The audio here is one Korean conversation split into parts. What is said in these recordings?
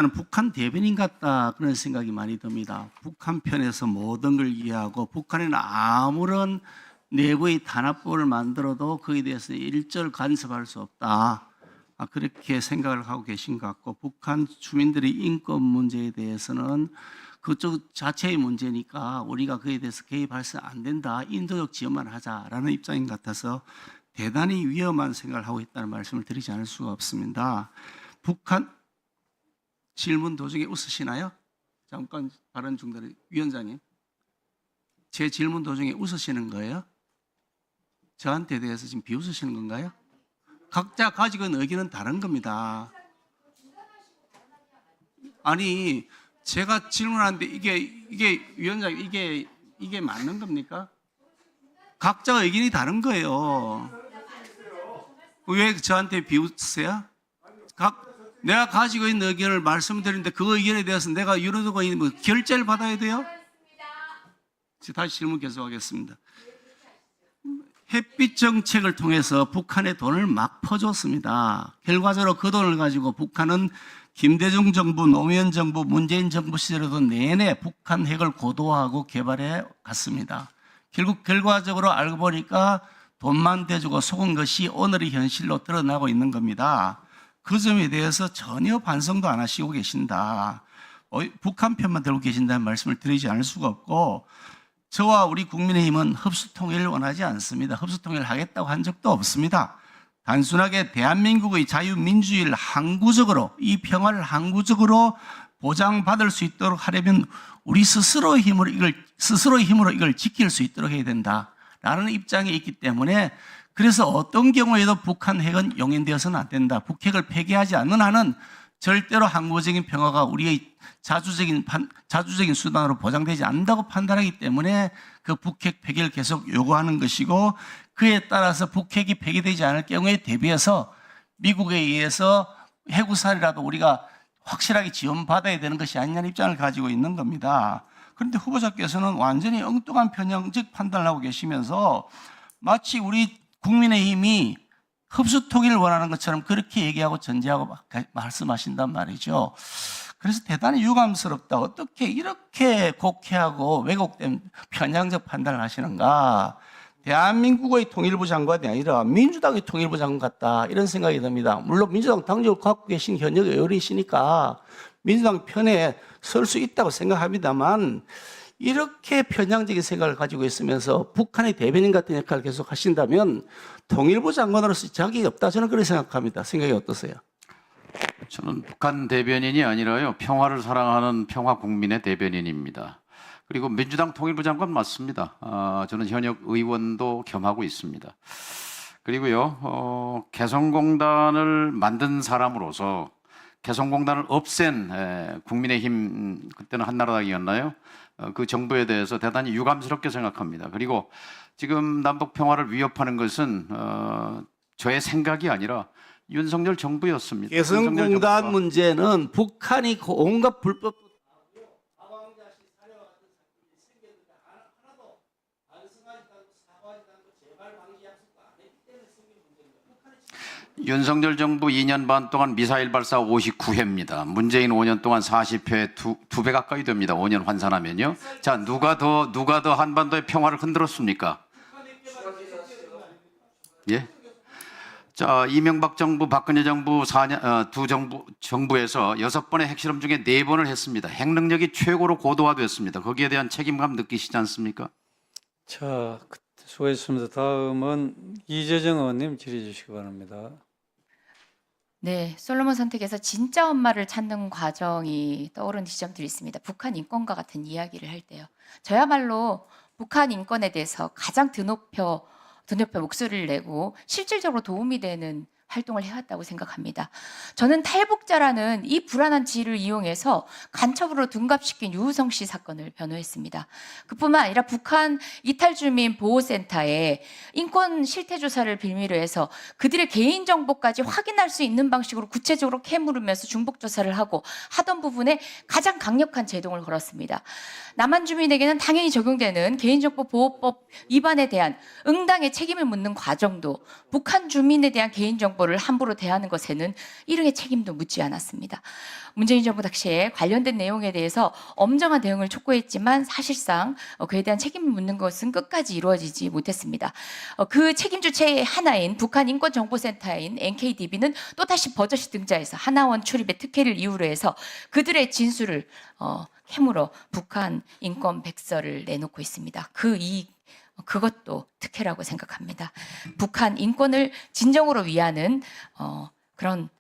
저는 북한 대변인 같다 그런 생각이 많이 듭니다. 북한 편에서 모든 걸 이해하고 북한에는 아무런 내부의 탄압법을 만들어도 거기에 대해서 일절 간섭할 수 없다. 그렇게 생각을 하고 계신 것 같고, 북한 주민들의 인권 문제에 대해서는 그쪽 자체의 문제니까 우리가 그에 대해서 개입해서 안 된다, 인도적 지원만 하자라는 입장인 것 같아서 대단히 위험한 생각을 하고 있다는 말씀을 드리지 않을 수가 없습니다. 북한 질문 도중에 웃으시나요? 잠깐 발언 중단에 위원장님, 제 질문 도중에 웃으시는 거예요? 저한테 대해서 지금 비웃으시는 건가요? 각자 가지고 있는 의견은 다른 겁니다. 아니, 제가 질문하는데 이게 위원장님, 이게 맞는 겁니까? 각자 의견이 다른 거예요. 왜 저한테 비웃으세요? 내가 가지고 있는 의견을 말씀드리는데 그 의견에 대해서 내가 이루어지고 있는 뭐 결재를 받아야 돼요? 다시 질문 계속하겠습니다. 햇빛 정책을 통해서 북한에 돈을 막 퍼줬습니다. 결과적으로 그 돈을 가지고 북한은 김대중 정부, 노무현 정부, 문재인 정부 시절에도 내내 북한 핵을 고도화하고 개발해 갔습니다. 결국 결과적으로 알고 보니까 돈만 대주고 속은 것이 오늘의 현실로 드러나고 있는 겁니다. 그 점에 대해서 전혀 반성도 안 하시고 계신다. 북한 편만 들고 계신다는 말씀을 드리지 않을 수가 없고, 저와 우리 국민의힘은 흡수통일을 원하지 않습니다. 흡수통일을 하겠다고 한 적도 없습니다. 단순하게 대한민국의 자유민주주의를 항구적으로, 이 평화를 항구적으로 보장받을 수 있도록 하려면 우리 스스로의 힘으로 이걸 지킬 수 있도록 해야 된다라는 입장에 있기 때문에, 그래서 어떤 경우에도 북한 핵은 용인되어서는 안 된다. 북핵을 폐기하지 않는 한은 절대로 항구적인 평화가 우리의 자주적인 수단으로 보장되지 않는다고 판단하기 때문에 그 북핵 폐기를 계속 요구하는 것이고, 그에 따라서 북핵이 폐기되지 않을 경우에 대비해서 미국에 의해서 해구살이라도 우리가 확실하게 지원받아야 되는 것이 아니냐는 입장을 가지고 있는 겁니다. 그런데 후보자께서는 완전히 엉뚱한 편향적 판단을 하고 계시면서 마치 우리 국민의힘이 흡수통일을 원하는 것처럼 그렇게 얘기하고 전제하고 말씀하신단 말이죠. 그래서 대단히 유감스럽다. 어떻게 이렇게 곡해하고 왜곡된 편향적 판단을 하시는가. 대한민국의 통일부 장관이 아니라 민주당의 통일부 장관 같다, 이런 생각이 듭니다. 물론 민주당 당적을 갖고 계신 현역 의원이시니까 민주당 편에 설 수 있다고 생각합니다만, 이렇게 편향적인 생각을 가지고 있으면서 북한의 대변인 같은 역할을 계속 하신다면 통일부 장관으로서 자격이 없다, 저는 그렇게 생각합니다. 생각이 어떠세요? 저는 북한 대변인이 아니라요, 평화를 사랑하는 평화 국민의 대변인입니다. 그리고 민주당 통일부 장관 맞습니다. 저는 현역 의원도 겸하고 있습니다. 그리고요, 개성공단을 만든 사람으로서 개성공단을 없앤 국민의힘, 그때는 한나라당이었나요? 그 정부에 대해서 대단히 유감스럽게 생각합니다. 그리고 지금 남북 평화를 위협하는 것은 저의 생각이 아니라 윤석열 정부였습니다. 개성공단 문제는 북한이 온갖 불법 윤석열 정부 2년 반 동안 미사일 발사 59회입니다. 문재인 5년 동안 40회, 두 배 가까이 됩니다. 5년 환산하면요. 자, 누가 더 한반도의 평화를 흔들었습니까? 예? 자, 이명박 정부, 박근혜 정부 두 정부에서 6번의 핵실험 중에 4번을 했습니다. 핵 능력이 최고로 고도화됐습니다. 거기에 대한 책임감 느끼시지 않습니까? 자, 수고했습니다. 다음은 이재정 의원님 질의해 주시기 바랍니다. 네, 솔로몬 선택에서 진짜 엄마를 찾는 과정이 떠오르는 지점들이 있습니다. 북한 인권과 같은 이야기를 할 때요. 저야말로 북한 인권에 대해서 가장 드높여 목소리를 내고 실질적으로 도움이 되는 활동을 해왔다고 생각합니다. 저는 탈북자라는 이 불안한 지위를 이용해서 간첩으로 둔갑시킨 유우성 씨 사건을 변호했습니다. 그뿐만 아니라 북한 이탈주민 보호센터에 인권 실태조사를 빌미로 해서 그들의 개인정보까지 확인할 수 있는 방식으로 구체적으로 캐물으면서 중복조사를 하고 하던 부분에 가장 강력한 제동을 걸었습니다. 남한 주민에게는 당연히 적용되는 개인정보보호법 위반에 대한 응당의 책임을 묻는 과정도 북한 주민에 대한 개인정보 개정안보를 함부로 대하는 것에는 일응의 책임도 묻지 않았습니다. 문재인 정부 당시에 관련된 내용에 대해서 엄정한 대응을 촉구했지만 사실상 그에 대한 책임을 묻는 것은 끝까지 이루어지지 못했습니다. 그 책임 주체의 하나인 북한인권정보센터인 NKDB는 또다시 버젓이 등장해서 하나원 출입의 특혜를 이유로 해서 그들의 진술을 캐물어 북한 인권 백서를 내놓고 있습니다. 그것도 특혜라고 생각합니다. 북한 인권을 진정으로 위하는 그런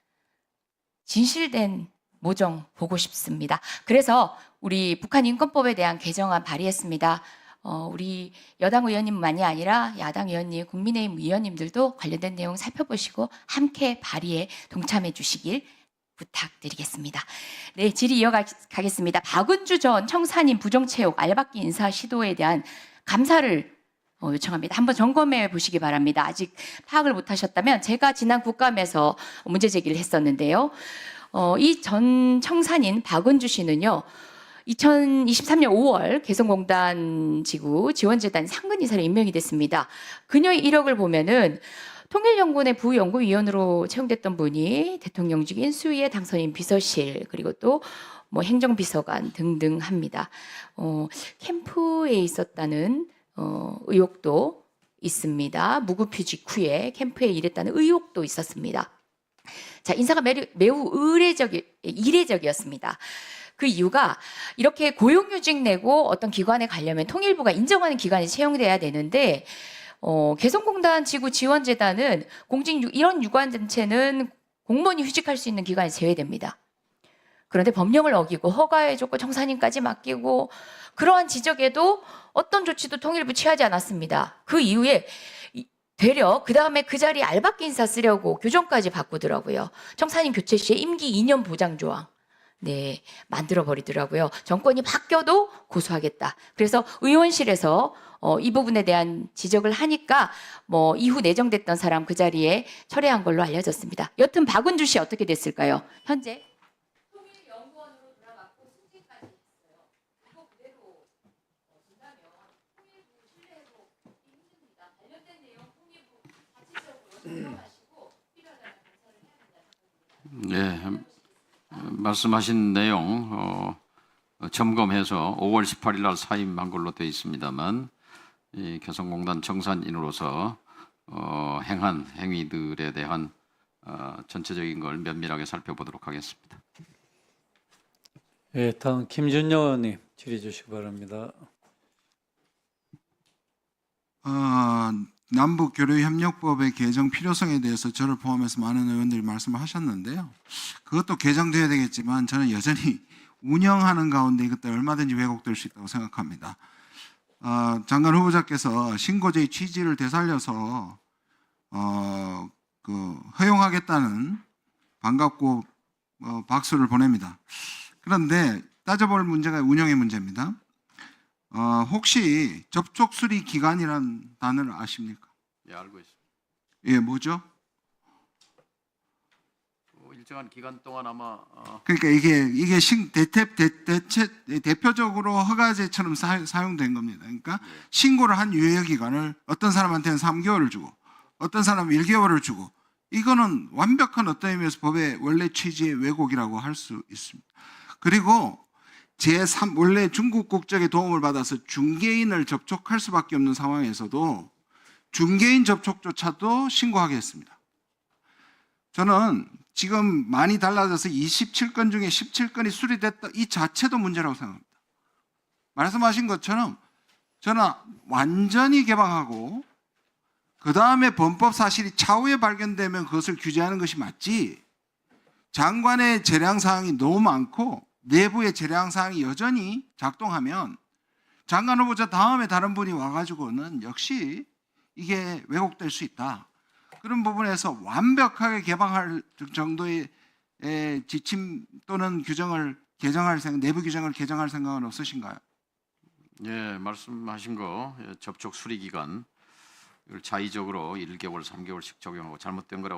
진실된 모정 보고 싶습니다. 그래서 우리 북한 인권법에 대한 개정안 발의했습니다. 우리 여당 의원님만이 아니라 야당 의원님, 국민의힘 의원님들도 관련된 내용 살펴보시고 함께 발의에 동참해 주시길 부탁드리겠습니다. 네, 질의 이어가겠습니다. 박은주 전 청산인 부정채용 알박기 인사 시도에 대한 감사를 요청합니다. 한번 점검해 보시기 바랍니다. 아직 파악을 못하셨다면 제가 지난 국감에서 문제 제기를 했었는데요. 이 전 청산인 박은주 씨는요. 2023년 5월 개성공단 지구 지원재단 상근이사로 임명이 됐습니다. 그녀의 이력을 보면은 통일연구원의 부연구위원으로 채용됐던 분이 대통령직 인수위에 당선인 비서실 그리고 또 뭐 행정비서관 등등 합니다. 캠프에 있었다는 의혹도 있습니다. 무급휴직 후에 캠프에 일했다는 의혹도 있었습니다. 자, 인사가 매우 이례적이었습니다. 그 이유가 이렇게 고용휴직 내고 어떤 기관에 가려면 통일부가 인정하는 기관에 채용돼야 되는데 개성공단 지구 지원재단은 이런 유관단체는 공무원이 휴직할 수 있는 기관에 제외됩니다. 그런데 법령을 어기고 허가해줬고 청산인까지 맡기고 그러한 지적에도 어떤 조치도 통일부 취하지 않았습니다. 그 이후에 되려 그 다음에 그 자리에 알박기 인사 쓰려고 규정까지 바꾸더라고요. 청산인 교체 시에 임기 2년 보장 조항. 네, 만들어 버리더라고요. 정권이 바뀌어도 고소하겠다. 그래서 의원실에서 이 부분에 대한 지적을 하니까 뭐 이후 내정됐던 사람 그 자리에 철회한 걸로 알려졌습니다. 여튼 박은주 씨 어떻게 됐을까요? 현재 통일연구원으로 돌아갔고 승진까지 했어요. 이거 그대로 준다면 통일부 신뢰도 힘듭니다. 관련된 내용 통일부 자체적으로 점검하시고 필요하다면 감사를 해야 된다는 겁니다. 네. 말씀하신 내용 점검해서 5월 18일 날 사임한 걸로 되어 있습니다만 이 개성공단 청산인으로서 행한 행위들에 대한 전체적인 걸 면밀하게 살펴보도록 하겠습니다. 예, 다음 김준영 의원님 질의 주시기 바랍니다. 남북교류협력법의 개정 필요성에 대해서 저를 포함해서 많은 의원들이 말씀을 하셨는데요. 그것도 개정돼야 되겠지만 저는 여전히 운영하는 가운데 이것도 얼마든지 왜곡될 수 있다고 생각합니다. 장관 후보자께서 신고제의 취지를 되살려서 허용하겠다는 반갑고 박수를 보냅니다. 그런데 따져볼 문제가 운영의 문제입니다. 혹시 접촉 수리 기간이라는 단어를 아십니까? 예, 알고 있습니다. 예, 뭐죠? 일정한 기간 동안 아마 그러니까 이게 대표적으로 허가제처럼 사용된 겁니다. 그러니까 신고를 한 유예 기간을 어떤 사람한테는 3개월을 주고 어떤 사람은 1개월을 주고 이거는 완벽한 어떤 의미에서 법의 원래 취지의 왜곡이라고 할 수 있습니다. 그리고 원래 중국 국적의 도움을 받아서 중개인을 접촉할 수밖에 없는 상황에서도 중개인 접촉조차도 신고하게 했습니다. 저는 지금 많이 달라져서 27건 중에 17건이 수리됐다 이 자체도 문제라고 생각합니다. 말씀하신 것처럼 저는 완전히 개방하고 그 다음에 범법 사실이 차후에 발견되면 그것을 규제하는 것이 맞지, 장관의 재량사항이 너무 많고 내부의 재량사항이 여전히 작동하면 장관 후보자 다음에 다른 분이 와가지고는 역시 이게 왜곡될 수 있다. 그런 부분에서 완벽하게 개방할 정도의 지침 또는 규정을 내부 규정을 개정할 생각은 없으신가요? 예, 말씀하신 거 접촉 수리 기간 이걸 자의적으로 1개월, 3개월씩 적용하고 잘못된 거라고